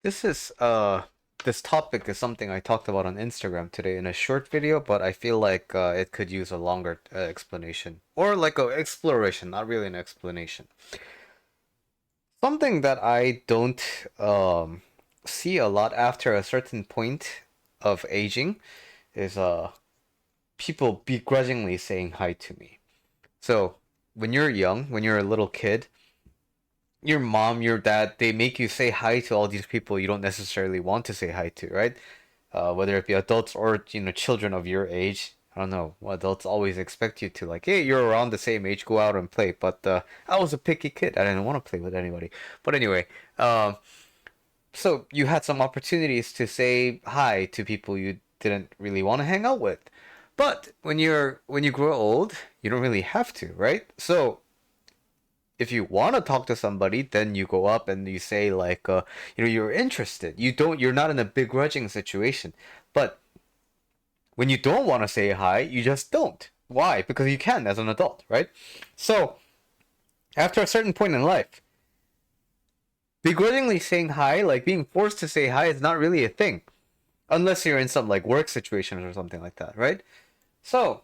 This is this topic is something I talked about on Instagram today in a short video, but I feel like it could use a longer explanation or like a exploration, not really an explanation. Something that I don't see a lot after a certain point of aging is people begrudgingly saying hi to me. So when you're young, when you're a little kid, your mom, your dad, they make you say hi to all these people you don't necessarily want to say hi to, right? Whether it be adults or children of your age. I don't know. Adults always expect you to like, hey, you're around the same age, go out and play. But I was a picky kid. I didn't want to play with anybody. But anyway, so you had some opportunities to say hi to people you didn't really want to hang out with. But when you grow old, you don't really have to, right? So if you want to talk to somebody, then you go up and you say like, you're interested. You're not in a begrudging situation. But when you don't want to say hi, you just don't. Why? Because you can as an adult, right? So after a certain point in life, begrudgingly saying hi, like being forced to say hi, is not really a thing, unless you're in some like work situations or something like that, right? So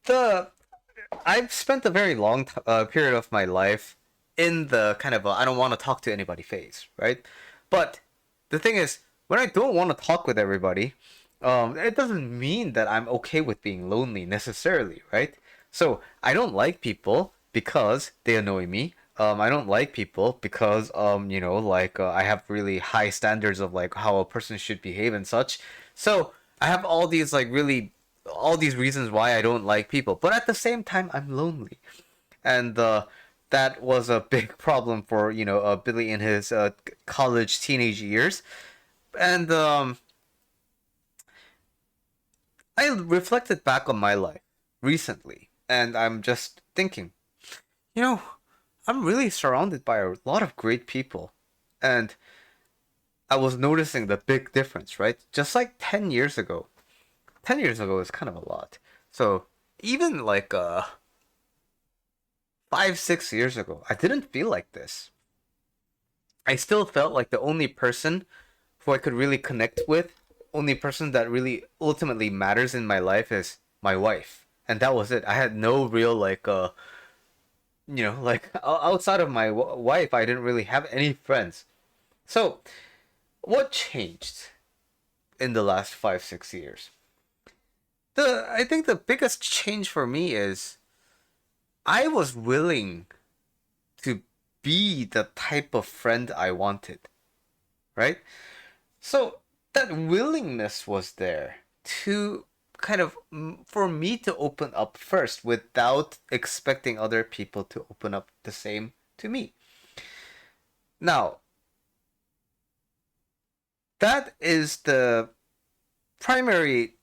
the I've spent a very long period of my life in the kind of I don't want to talk to anybody phase, right? But the thing is, when I don't want to talk with everybody, it doesn't mean that I'm okay with being lonely necessarily, right? So I don't like people because they annoy me. I don't like people because I have really high standards of like how a person should behave and such. So I have all these reasons why I don't like people. But at the same time, I'm lonely, and that was a big problem for Billy in his college teenage years. And I reflected back on my life recently, and I'm just thinking, you know, I'm really surrounded by a lot of great people, and I was noticing the big difference, right? Just like 10 years ago. 10 years ago is kind of a lot. So even like 5, 6 years ago, I didn't feel like this. I still felt like the only person who I could really connect with, only person that really ultimately matters in my life is my wife. And that was it. I had no real outside of my wife, I didn't really have any friends. So, what changed in the last 5, 6 years? I think the biggest change for me is I was willing to be the type of friend I wanted, right? So that willingness was there to kind of for me to open up first without expecting other people to open up the same to me. Now, that is the primary.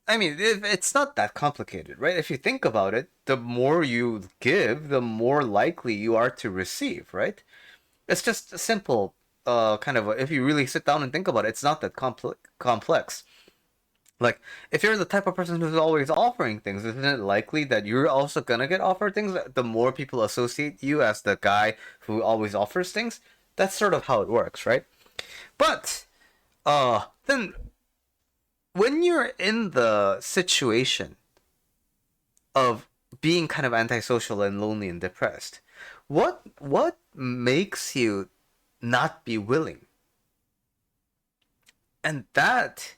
I mean, it's not that complicated, right? If you think about it, the more you give, the more likely you are to receive, right? It's just a simple if you really sit down and think about it, it's not that complex. Like, if you're the type of person who's always offering things, isn't it likely that you're also gonna get offered things? The more people associate you as the guy who always offers things, that's sort of how it works, right? But then when you're in the situation of being kind of antisocial and lonely and depressed, what makes you not be willing? And that,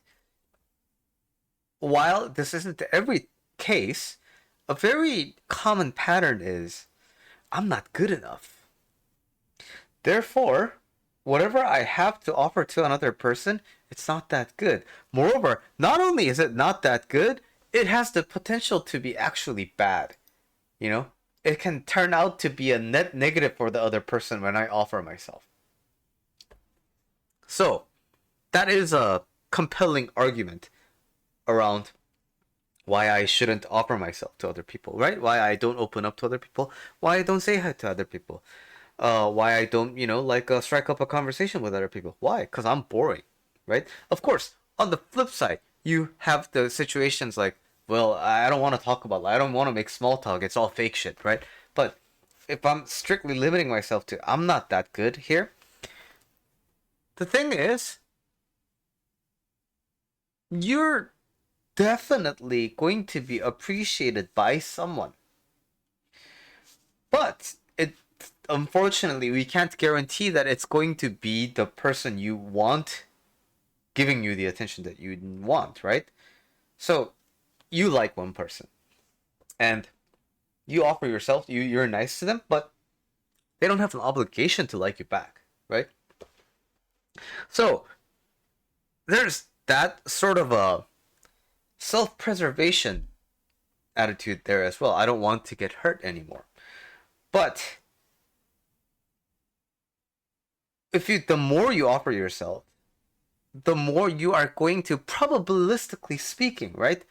while this isn't every case, a very common pattern is I'm not good enough. Therefore, whatever I have to offer to another person, it's not that good. Moreover, not only is it not that good, it has the potential to be actually bad. You know, it can turn out to be a net negative for the other person when I offer myself. So, that is a compelling argument around why I shouldn't offer myself to other people, right? Why I don't open up to other people, why I don't say hi to other people, why I don't, strike up a conversation with other people. Why? Because I'm boring, right? Of course, on the flip side, you have the situations like, well, I don't want to talk about, I don't want to make small talk. It's all fake shit, right? But if I'm strictly limiting myself to, I'm not that good here, The thing is, you're definitely going to be appreciated by someone. But it unfortunately we can't guarantee that it's going to be the person you want giving you the attention that you want, right? So you like one person and you offer yourself, you're nice to them, but they don't have an obligation to like you back, right? So there's that sort of a self-preservation attitude there as well. I don't want to get hurt anymore. But if you the more you offer yourself, the more you are going to, probabilistically speaking, right,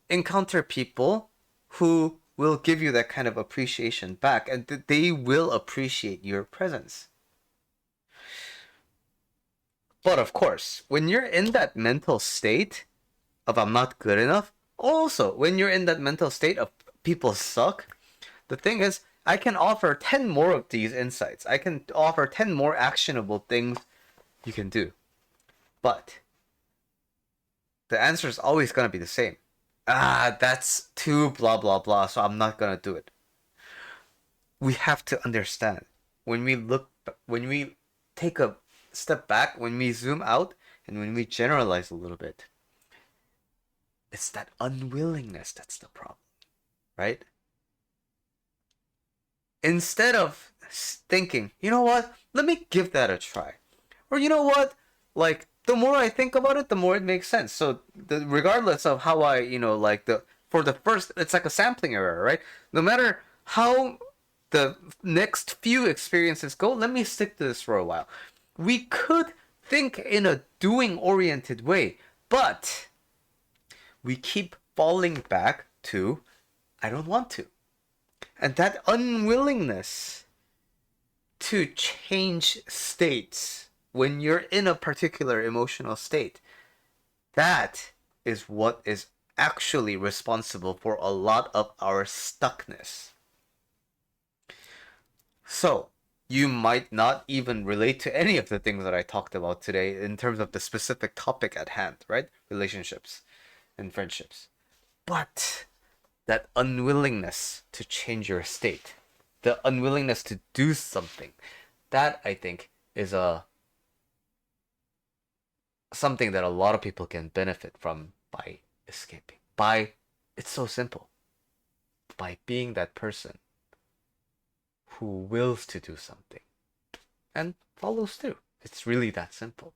encounter people who will give you that kind of appreciation back, and they will appreciate your presence. But of course, when you're in that mental state of I'm not good enough, also when you're in that mental state of people suck, the thing is, I can offer 10 more of these insights. I can offer 10 more actionable things you can do. But the answer is always going to be the same. That's too blah blah blah, so I'm not going to do it. We have to understand when we look, when we take a step back, when we zoom out, and when we generalize a little bit, it's that unwillingness that's the problem, right? Instead of thinking, you know what, let me give that a try. Or you know what, like, the more I think about it, the more it makes sense. So regardless of how I, like for the first, it's like a sampling error, right? No matter how the next few experiences go, let me stick to this for a while. We could think in a doing oriented way, but we keep falling back to, I don't want to. And that unwillingness to change states when you're in a particular emotional state, that is what is actually responsible for a lot of our stuckness. So, you might not even relate to any of the things that I talked about today in terms of the specific topic at hand, right? Relationships and friendships. But that unwillingness to change your state, the unwillingness to do something, that I think is a something that a lot of people can benefit from by escaping. By, it's so simple. By being that person who wills to do something and follows through. It's really that simple.